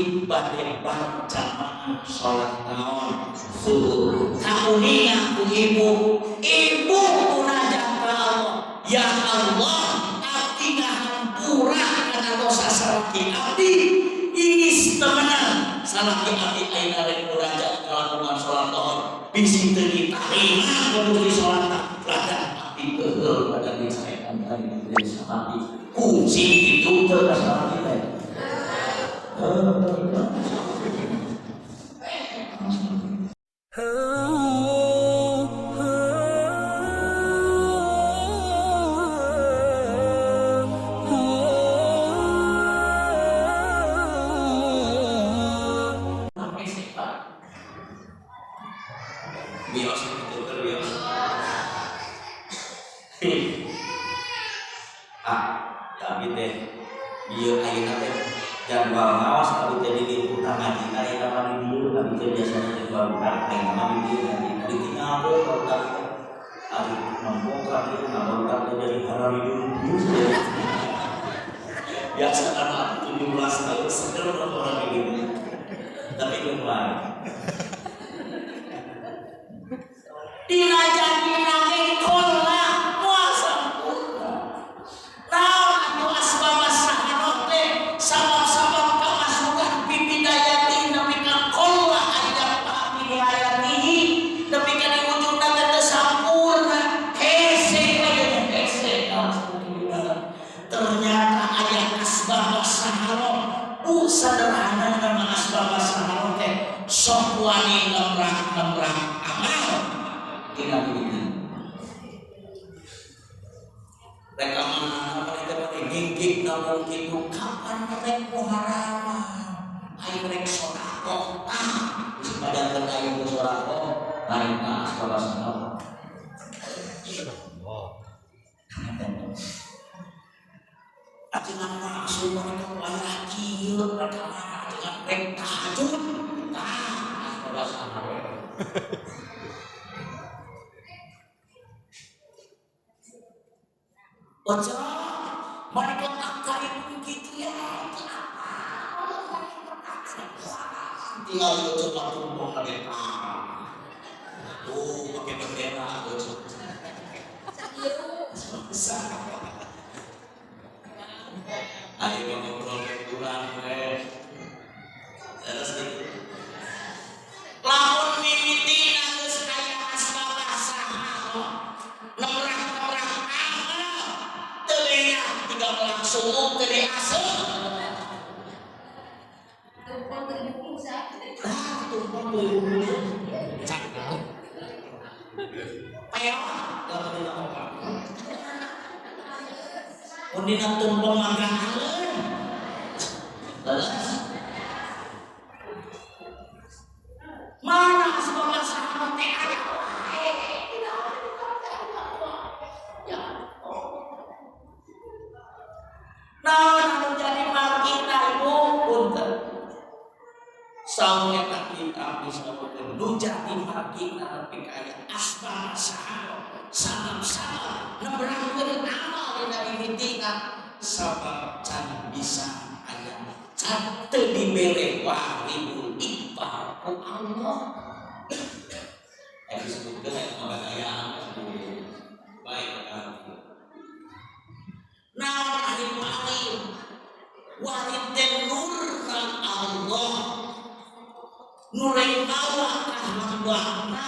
wajib bade berjamaah sholat naon subuh. Kamuninga ku ibu munajat ka Allah, ya Allah abdi ngahampura kana dosa salaki abdi iis temenan salaki abdi ayeuna rek munajat kalakuan sholat naon bisi teu ditarima kudu sholat ladan abdi keheul pada dicaekan dari salaki kunci itu teu ka salaki teh. Tapi teh ieu ayeuna teh jadwal ngawas tapi teh di utang ngaji ayeuna mah di dieu tapi teh biasana jadwal bukan ayeuna mah di dieu nanti ditinggal teh kalau tadi teh ari membongkar ieu ngabongkar teh jadi harari dulu biasa anak 17 tahun seger orang begini tapi belum lain dirajak dinamik kola muasa sama-sama kamasukan bibidayati nabi kan kola ayat pahami hayatihi nabi kan di ujung nanti tersampurna hese ternyata ayat asbab saharoh sederhana nama asbab saharoh teh sok wani lemrang amal tidak begitu rekaman gigik namun itu kapan mereka muharama ayo mereka sodako sepadan ayo sodako ayo asbab saharoh dengan maksud mereka wayah kieu rekaman dengan rek tahajud asbab saharoh baca mereka akarin begitu ya tinggal itu waktu mau mereka pakai bendera ayo ngobrol kurang terus lamun mimiti geus aya asbab saharoh nemrah tinggal langsung ke diasuh tumpang berbuku tumpang berbuku cakap peok undina tumpang manggahan mana sebuah sahabat teh ada nah jadi margina ibu punten saungnya kita bisa nu jadi margina tapi kayak asbab saharoh salam nembrangkeun amal dari ditinggal sabab can bisa aya can teu dibere wahibul iqbal ku Allah disebutkeun aya pembacaan baik nah ahli paling walid dan nur Allah nureng bawa hambana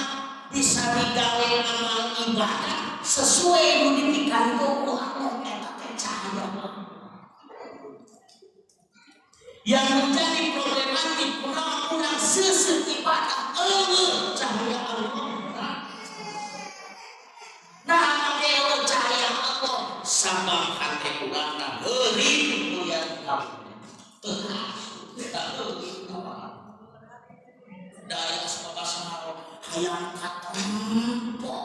bisa digawe amal ibadah sesuai nu dipikirkeun ku Allah eta teh cahaya yang menjadi problematik kurang seuseuh ibadah cahaya Allah nah make cahaya Allah sama hati urang heuri itu yang kamu daya asbab saharoh hayang katempo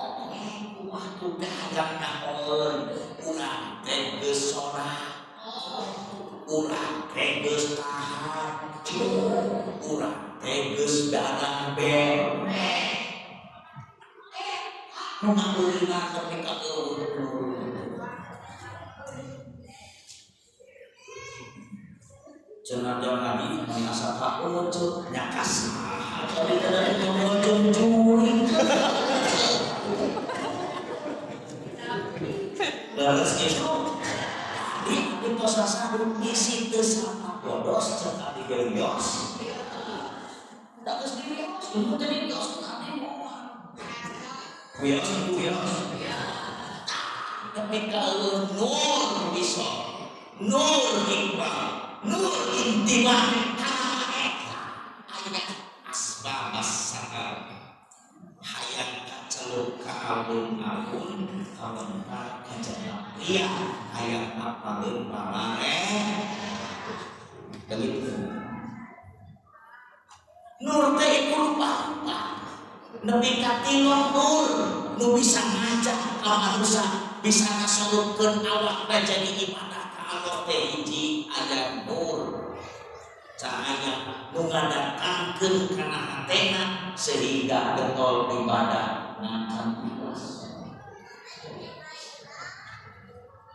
waktu teh hayang naon urang teh geus salat urang teh geus tahajud urang teh geus darah benek nu ngabeulina tapi ka cenah jangan main asa kaojo nyakas tapi tadi ngomong curi terus itu di posa sarung isi teu sama bodos cenah di geus tak geus di geus mun tadi geus tadi moal geus tapi kalau nur bisa nur hikmah nur intimah ayat asbab as-sa'ab hayat kaceluk kaalun-alun kawentar kajendak ria hayat apalun pamareh begitu nur teh iku rupa-rupa nepi ka tilong nur nu bisa ngajak ka manusia bisa ngasolupkeun awak jadi ibadah ka Allah teh hiji aya nur cahaya nu ngadatangkeun kana hatena sehingga getol ibadah ngan ikhlas.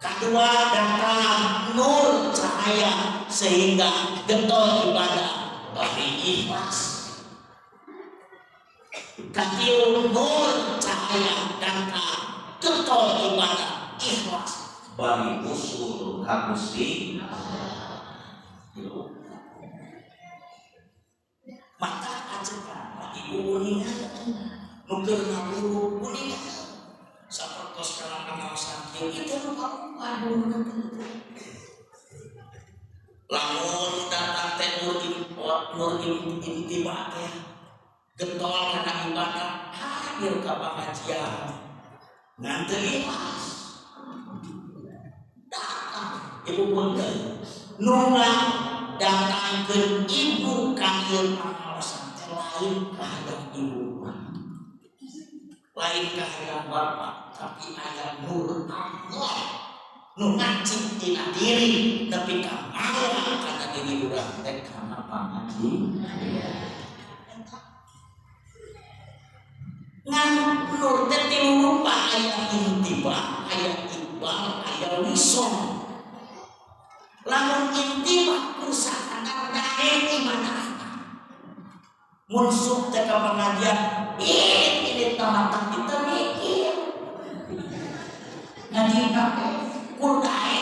Kedua datang nur cahaya sehingga getol ibadah bagi ikhlas. Katilu nur cahaya datang getol ibadah ikhlas bagi usul ka Gusti maka ajekan ibu kuningan nuker ngaburu kuningan sapertos kana pengawasan itu rupa-rupa lamun datang teh nur intibah teh getol kana ibadah hadir ka pengajian ngan teu ikhlas datang ibu punten nungan datangkeun ibu kanggeun pengawasan teh lain kahayang ibu lain kahayang bapak tapi aya nur Allah nu ngacik tina diri nepi ka mawa kana diri urang teh kana pangaji ngan nur teh tilu rupa aya intibah aya iqbal aya wison lamun intibah usaha dae ibadah munsuk teh ka pengajian ini tamat kita mikir ngaji kakek kurdae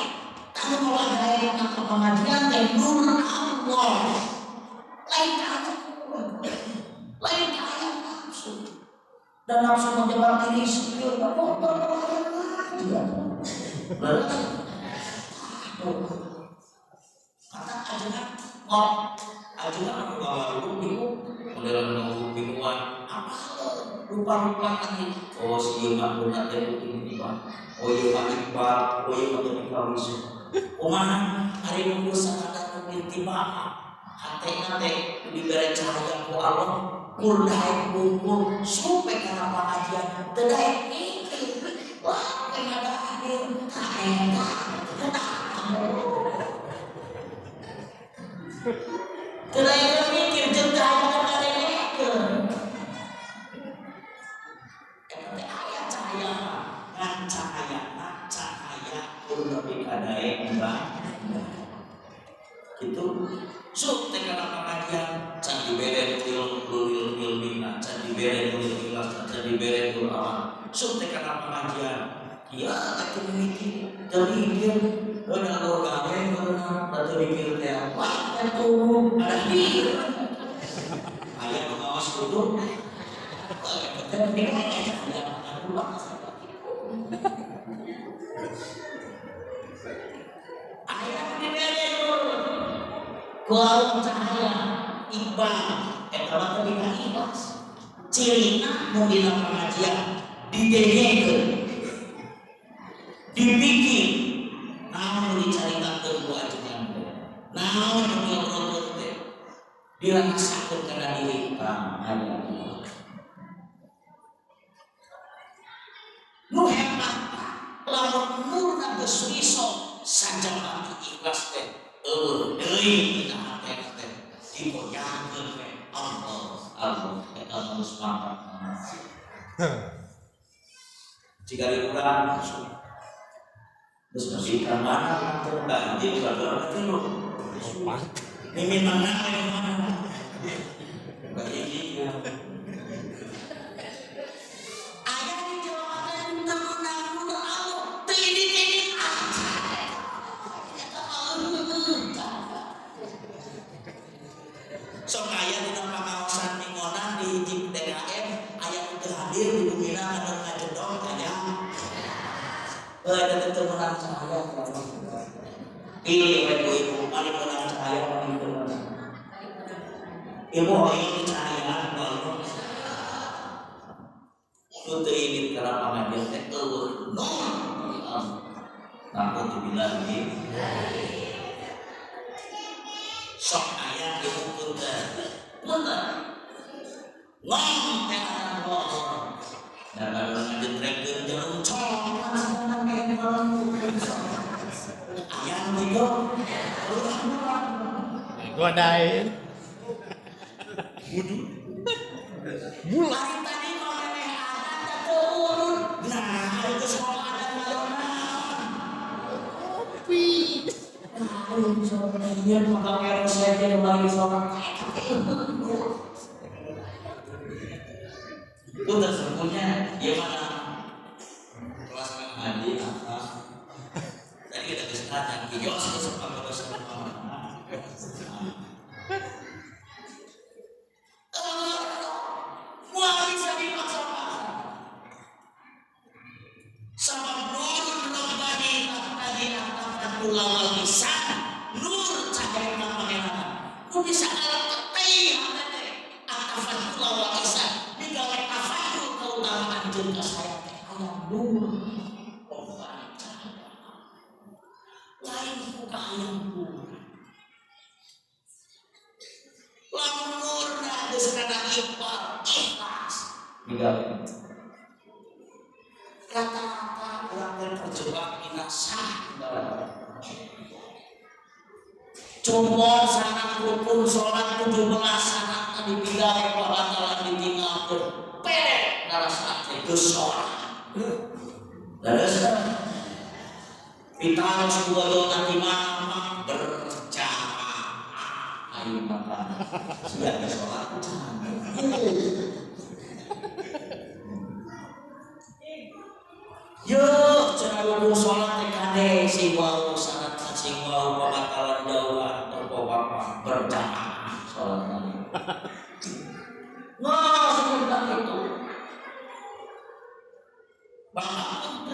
tanu mulai dae ka pengajian teh nur Allah lain kaya nafsu dan nafsu menjebak diri sendiri kata ajengan anu bawa rupiah modelan nu binuan apa rupa-rupa kan oh si mah guna teh ini Pak oh ieu mah Iqbal oh ieu mah jadi kawisu kumaha ari nu sakadar intibah hatena teh dibere cahaya ku Allah kurdae kumpul supaya kana pengajian teu daek mikir wah kena hadir ta eta terakhir mikir jentah yang ada nekeun. Ayat cahaya, ngan cahaya kudu nepi ka dae mbah. Kitu sok teh kana pengajian can dibere ilmina, can dibere ikhlas, can dibere amal. Sok teh kana pengajian. Ieu atuh mikir, teu mikir benar gawe benar atau mikir teh apa atuh ada di aya pengawas kudu aya dibere kuaum cahaya iqbal eta mah teh ikhlas cirina mun dina pengajian didengekeun dipikir naon dicaritakeun ku ajengan naon ngobrol teh dirasakeun kana diri aya nu hebat lamun murna geus wiso sanjang ikhlas teh deui dina hati teh digoyangkeun we Allah eta geus mangkat jika urang terus masih mana tuh kan jadi kalau itu Mimin menang yang mana? Begini ya. Ayah di Jawa Tengah menang Allah. Tidit aja. Sok ayah di tempat kawasan Ningonan di DKM, ayah itu hadir di Bumina kadang ngajedong ayah. Ada ketemuan saya. Pilih ibu paling menang cahaya paling menang. Ibu ini cahaya kalau sudah ini karena pengajian teh aku tuh bilang ini sok ayah ibu kita bener ngom teh anak ngom dan kalau ngajin trekir jalan cong ayah itu godain wudu mulai tadi kalau memang ada turun nah itu sekolah ada mayonan dia pakai eros saja yang lagi sholat itu tersebutnya gimana kelas mengaji apa tadi kita kesempatan kios kesempatan wah bisa dipaksa-paksa sama nur bagi tadi atafatullah wal lisan nur cahaya pangeran ku bisa alat ketai hatete atafatullah wal lisan digawe tafakur keutamaan jeung saya teh aya nur lain buka hayang nur lamun nur geus kana ikhlas digawe rata-rata orang yang terjebak binasa cuma sangat rukun sholat 17 sangat ditinggal pembatalan ditinggalkan pede ngerasa itu sholat terus kita harus dua nanti malam berjamaah ayo makan sudah ada sholat yuk jangan lupa sholat TKD sing wau sangat sing wau pembatalan dakwah atau bapak berjamaah sholat tadi. Nah seperti itu. Bahkan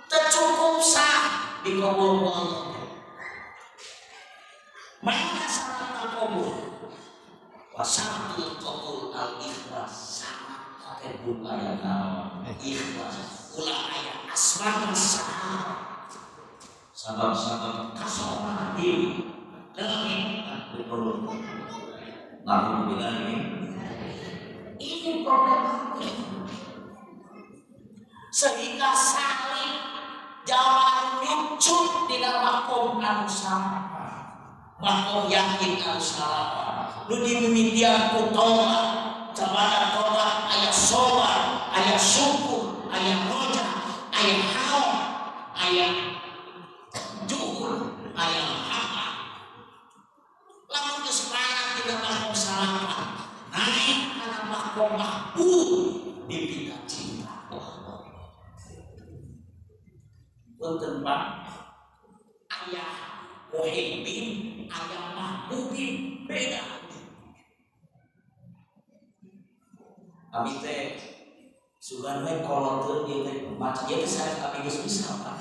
tercukup sah dikabul Allah. Mana syarat terkabul? Wasyaratul qabul al-ikhlas sama pakai budaya naon ikhlas. Ulah ayat asma sabab-sabab kasopan diri dalam ini perlu ngaku bilang ini problematik sehingga saling jalan nyucut di dalam makom anu sama makom yakin anu salah lu dimimitian ku tobat jabatan tobat ayat sobat ayat syukur ayat roja, ayat haram, ayat juhur, ayat hama. Lalu kesepakat tidak mau salah naik karena makom mahbub dipindah cinta. Punten Pak, ayat muhibbin, ayat mahbubin beda. Abi teh suganwe kolotun dia teh baca dia teh saya kami geus bisa Pak.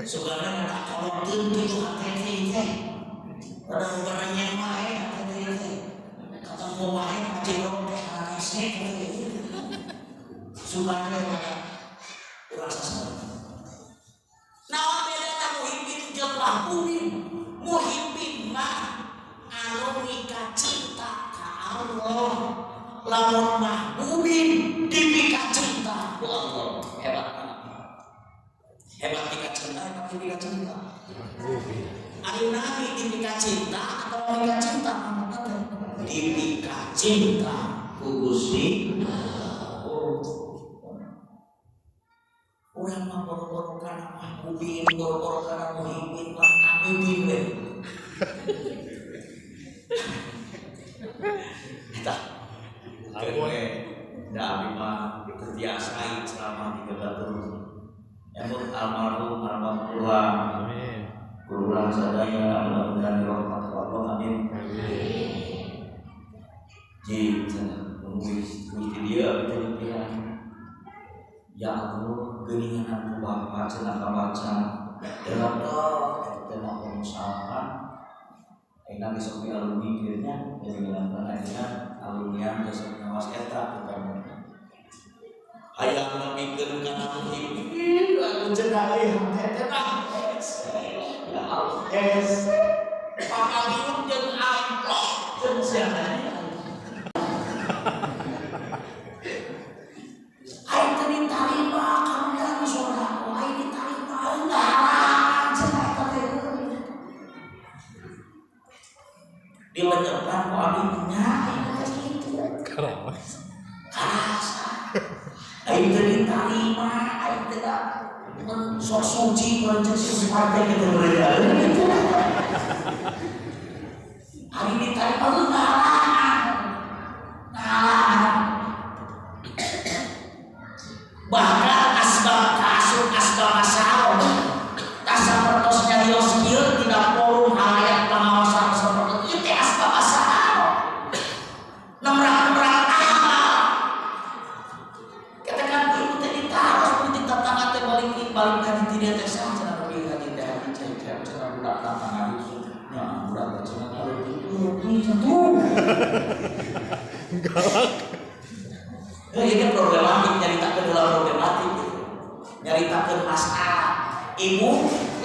Suganwe ada kolotun kitu hati teh. Ada beberapa wae hati teh. Ketemu wae cilok teh arese teh. Suganwe ada rasa. Naon beda muhibbin jeung mahbubin? Muhibbin mah anu nikah cinta ka Allah. Lamun mahbubin dipika cinta ku Allah hebat dipika cinta dipika cinta anu nabi dipika cinta atau dipika cinta dipika cinta ku Gusti urang mah boro-boro kana mahbubin boro-boro kana muhibbin lah abidin we hari selama 3 tahun. Nyambut almarhum almarhum Amin. Kurang sadaya mudah-mudahan dirahmat Allah. Amin. Ji, nunggu dia betul-betul. Ya Allah, geningan aku bapak cenah kabaca. Dalam tenang pengusahaan. Enak besok di alumni kiranya, jadi bilang akhirnya alumni besok ngawas eta bukan. Ayah memikirkan aku hidup, aku cenah tenang. Ya Allah, pakaliun jeung amplop jeung siapa. Ayo diterima kamu yang saudaraku, ayo diterima enggak cerita teh. Di lenyapkan ku abdinya gitu. Keras. Ayo diterima, ayo tidak sok suci mencet sesuatu gitu berada. Ayo diterima enggak. Bahkan asbab kasut asbab masalah tasapertosnya dios tidak perlu halayak pengawasan seperti itu asbab masalah nemrak amal katakan itu tadi taruh di tangan teh balik tadi tidak teh sama cenah bagi tadi teh cek cenah budak tangan itu ya budak cenah kalau itu Galak. Ini problematik, nyaritakeun dalam problematik gitu. Nyaritakeun masalah. Ibu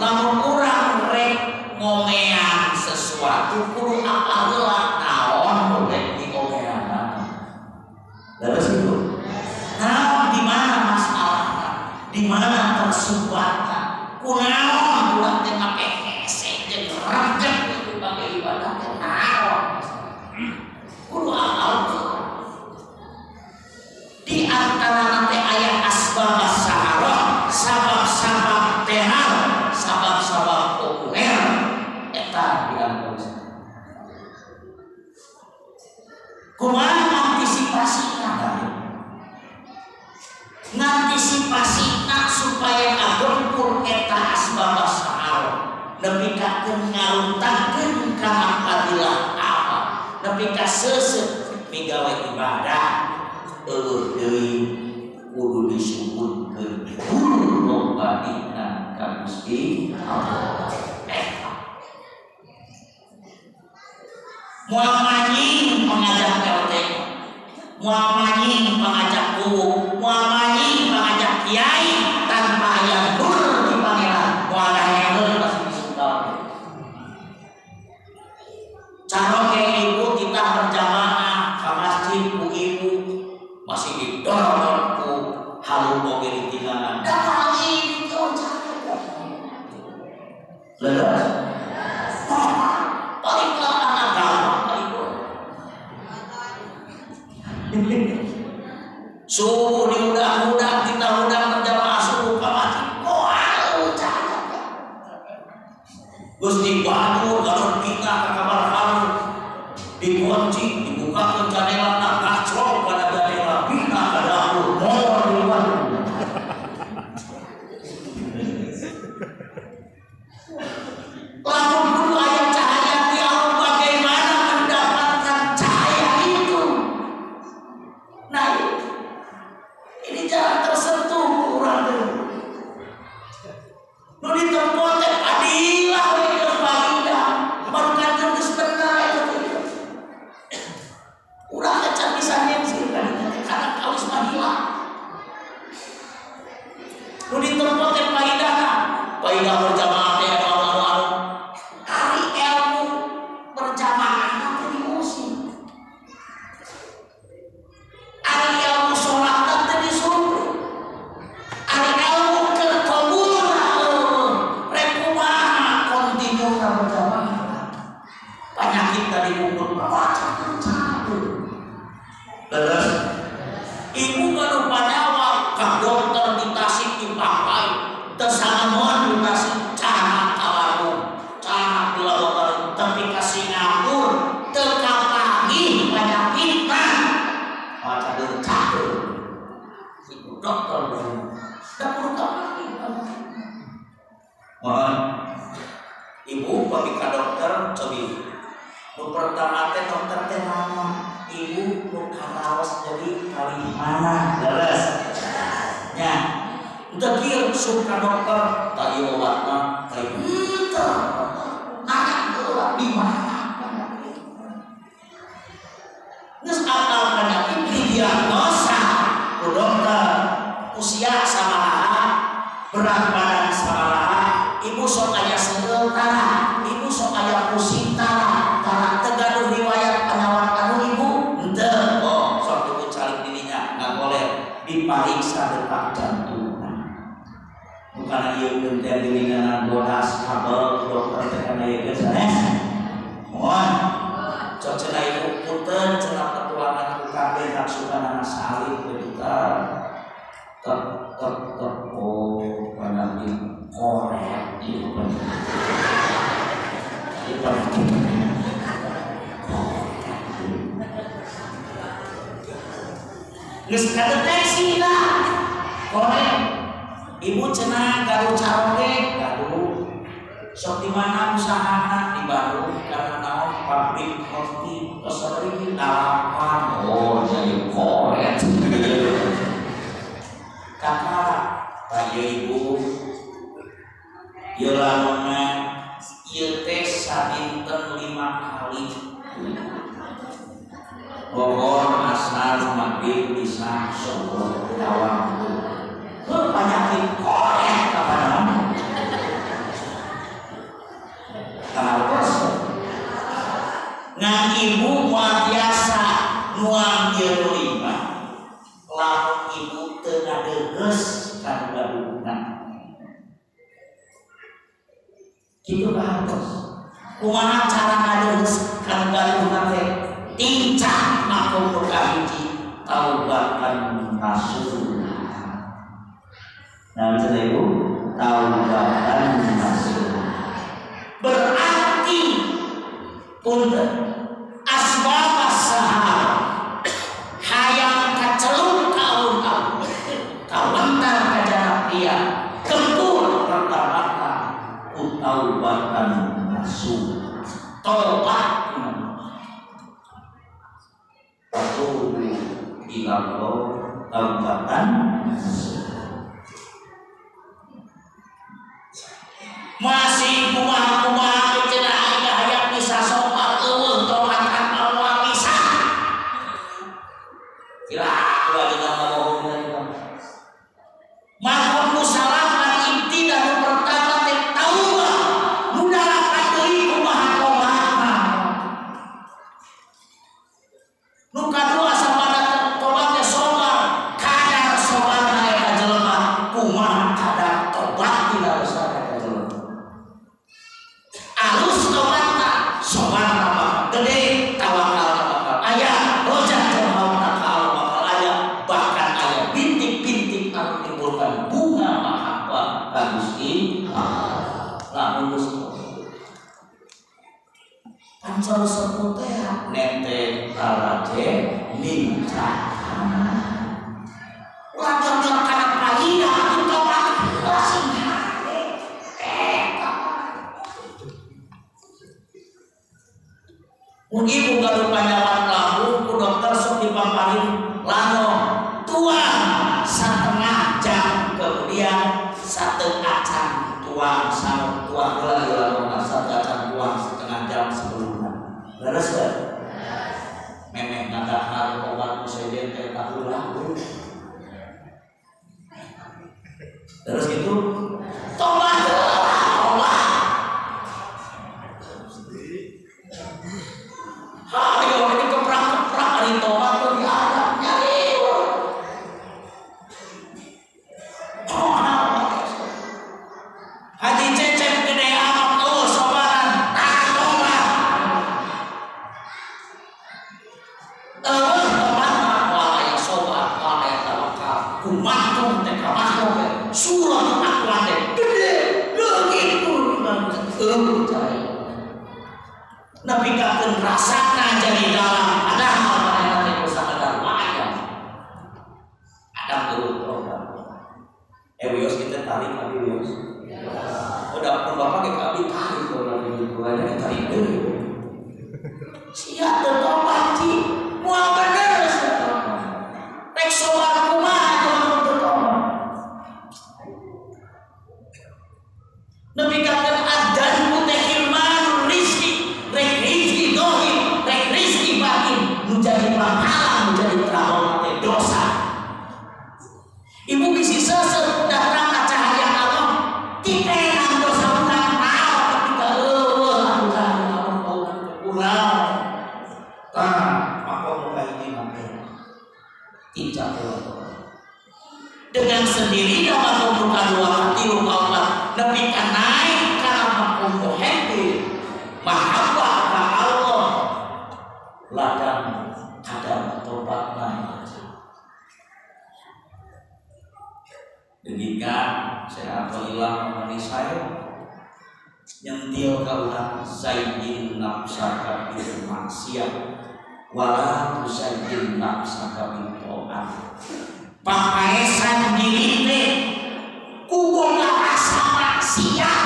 lamun urang rek ngomean sesuatu kudu apa heula naon rek diomean. Leres itu. Nah, di mana masalahnya? Di mana tersumbatnya? Kunaon ulah teh make hese jeung rejek itu bagi ibadah teh naon. Kudu apal di antara nanti ayat asbab sahara sabab-sabab tehar sabab-sabab populer eta dianggo kumaha antisipasina supaya kagempur eta asbab sahara nepi ka ngaruntakeun ka fadilah apa nepi ka seuseup migawe ibadah kudu disebutkeun robbana ka Gusti Allah. Moal manjing pengajak RT, moal manjing pengajak guru, moal manjing pengajak kiai tanpa aya nur di pangeran, moal daheun pasti disumpah. Caroke ibu kita berjamaah ka masjid ku ibu masih didorong ku halu mobil tinggalan dan lagi itu lelah paling kelapa agama subuh diudah-udah kita udah berjamaah subuh ke masjid Gusti Badu kalau kita ke kamar halu dikunci dibuka ke jendela kacrok pada jendela bina ke dapur mohon dibantu. Lalu kudu aya cahaya di Allah bagaimana mendapatkan cahaya itu. Nah ini jalan tersentuh kurang dulu. Nu ditempuh teh adilah we keur paidah baru kanjeng geus bener eta teh. Urang teh can bisa nyengsir karena kawis mah hilang. Nu ditempuh teh paidahna, paidah berjamaah teh anu hari ilmu berjamaah teh di musim. Ari ilmu salat teh disuruh. Ari ilmu keur kabulna rek kumaha kontinu berjamaah. Penyakit tadi pukul leres ibu kan nyawa ka dokter di Tasik dipakai tersangamuan di Tasik Tak perlu tahu. Mohon ibu pergi ke dokter cobi. Nu pertama teh dokter teh nama ibu nu karaos jadi kali mana leres. Nya, udah kieu suka dokter tak ieu obatna kayak henteu. Anak eueuh di mana? Geus akal penyakit didiagnosa ku dokter. Usia sabaraha, berat badan sabaraha, ibu sok aya seungeul tara, ibu sok aya pusing tara, tegaduh riwayat penyakit anu ibu henteu. Oh, sok ibu cari dirinya ngagoler dipariksa detak jantung. Bukan ieu geunteng dirinya bodas kabel dokter teh kana ieu geus sanes. Mohon cok cenah ibu punten cenah petualangan ku kabeh raksukan salib kita. Oh penyakit korek itu kan geus kadeteksi lah korek ibu cenah gaduh caroge gaduh sok di mana usahana di Bandung karena naon pabrik roti keseri dalapan oh jadi korek kakak bayi ibu yelamuna ieu teh sadinten 5 kali Bogor asar maghrib isya subuh tawang penyakit korek kapan terus ngan ibu moal biasa nuang ieu 5 lamun ibu teu ngadeges kana gaduhna kitu bagus kumaha cara ngadeges kana gaduhna teh tincak makom nu kahiji taubatan nasuha nah bisa ibu taubatan nasuha berarti punten asbab as-sahar hayang kaceluk kaum kawentar kajarak dia tempur pertama utaubatan nasuha tobat patuh ilallah taubatan masih kumaha cenah aya hayang bisa soal eueuh tobatan Allah bisa ilah lagi nama bohong makom musalaman inti dan pertama teh taubat nu dalapan deui kumaha tobatna nu kadua sabada tobat teh sobar kadar sobarna eta jelema kumaha kadar tobat dina usaha eta jelema alus tobatna sobarna bakal gede tawakalna bakal aya rojak jemaahna ka Allah bakal aya bahkan aya bintik-bintik anu menimbulkan bunga mahabbah ka Gusti Allah lamun Gusti pancor sepuh teh nete taraje minta wajar kana pahina atuh tobat langsung mun ibu gaduh panyawan lambu ku dokter sok dipaparin lano tuang setengah jam kemudian setengah jam tuang sama tuang lagi lano setengah jam tuang setengah jam sebelumnya leres kan memeh ngadahar obat musiden teh tahu lagu terus itu tobat ayo ini keprak-keprak hari tobat tuh diadap nyari Haji Cecep gede amat tuh sobaran tak tobat tobat wala sobat wala tawakal kumatung teh kamahtung surah akuan teh gede begitu Nabi kaken rasakan jadi dalam ada hal yang nanti usaha dalam ayat ada turun tobat Wios kita tarik abi wios. Udah pun bapak ke abi tarik kalau di keluarga tarik dulu. Siap tertobat ci, mual bener. Rek sobat kumaha kalau tertobat. Nabi kata adan mutahirman rizki, rek rizki dohir, rek rizki batin, menjadi pahala, menjadi trauma dosa. Ibu bisi sesat datang cahaya Allah, tipenan dosa ulang tahu ketika aku cahaya Allah ulang. Maka muka ini maka tidak dengan sendirinya maka muka dua hati luka Allah lebih naik karena makum happy mahabbah ke Allah ladang kadang tobat naik. Demikian saya apabila mengenai saya nyentil kaulah zayyin nafsaka bil maksiat wala tuzayyin nafsaka bil ta'at. Papaesan diri teh kuboga rasa maksiat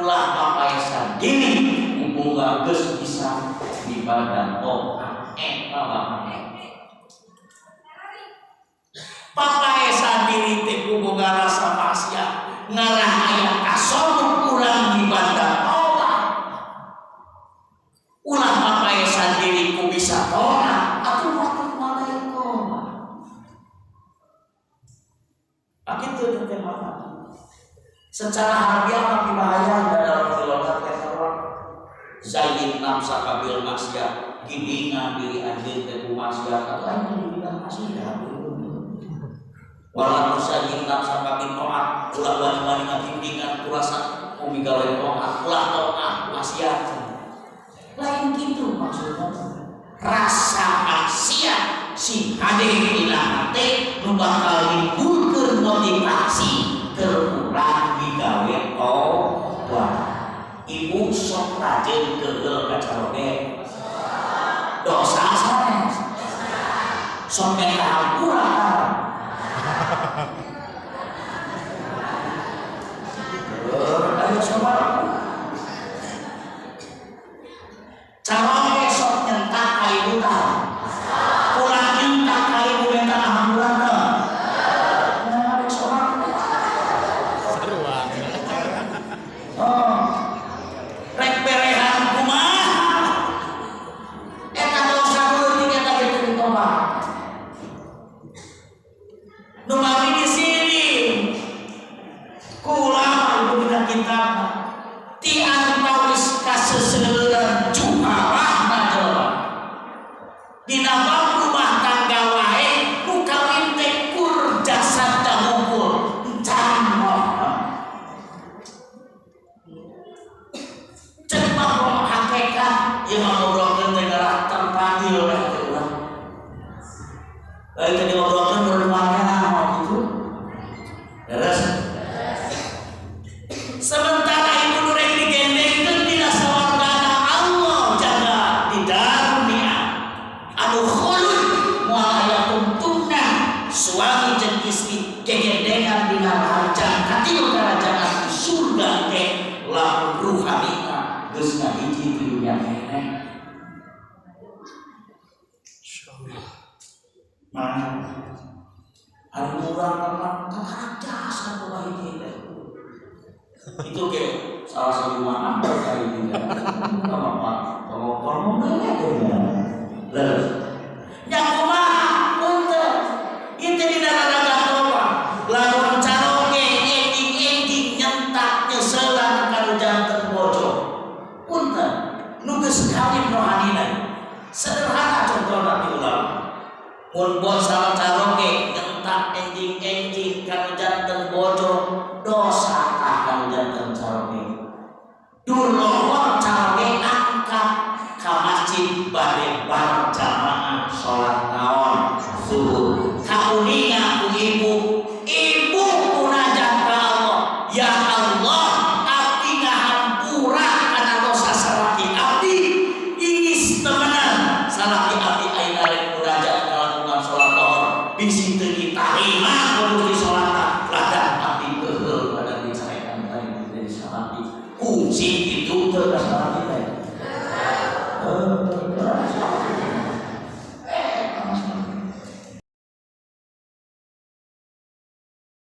ulah papaesan diri kuboga geus bisa ibadah taat eta wae. Papaesan diri teh kuboga rasa maksiat ngarah aya kasonok urang ibadah taat. Ulah papaesan diri ku bisa taat atuh waktu malai taat. Begitu teman-teman. Secara harfiah makin bahaya dalam keluarga keseruan. Zayyin nafsaka bil maksiat, gidingan diri anjeun teh ku maksiat atau anu gidingan maksiat. Wala tuzayyin nafsaka bil taat, ulah wani-wani ngagidingan kurasa umi gawe taat, ulah taat maksiat. Lain gitu maksudnya. Rasa maksiat si hade ilah teh nu bakal nimbulkeun motivasi kurang digawe tobat. Ibu sok rajin keul ka caroge. Dosa sanes. Sok meka hampura. Ayo coba. Caroge sok nyentak ka ibu tah. Pulang nyentak ka ibu minta hampura tah. Rek berehan kumaha eta dosa leutik eta teh ditobat. Nu mami di sini kula ibu dina kitab ti antawis kaseseueuran juharahna jelema dina bab rumah tangga wae nu kawin teh kur jasad dahukul encan yang ngobrolkan negara terpanggil oleh Tuhan. Baik tadi ngobrolkan berlumayan waktu itu. Terus sementara ibu nurek digendengkan tidak sawargana Allah jaga di dunia. Anu khulud mualayatum tunna suami jeung istri gegendengan dina kerajaan katilu kerajaan surga teh lamun ruhanina geus ngahiji di dunia ini. Mana ada orang orang kata jasa mulai kita itu ke salah satu mana kali ini apa kalau lalu yang kumaha untuk itu di dalam apa lalu caroge ending nyentak nyeselan kalau jantan bocor untuk nugas kawin rohanina sederhana contohnya diulang. Mun bos salah caroge nyentak enjing kana janten bojo dosa tah kana janten caroge. Dulur caroge angkat ka masjid bade berjamaah salat naon subuh. Kauninga ku ibu munajat ka Allah, ya Allah abdi ngahampura kana dosa salaki abdi ingis temenan salaki abdi ayeuna rek munajat bisi teu ditarima kudu di salat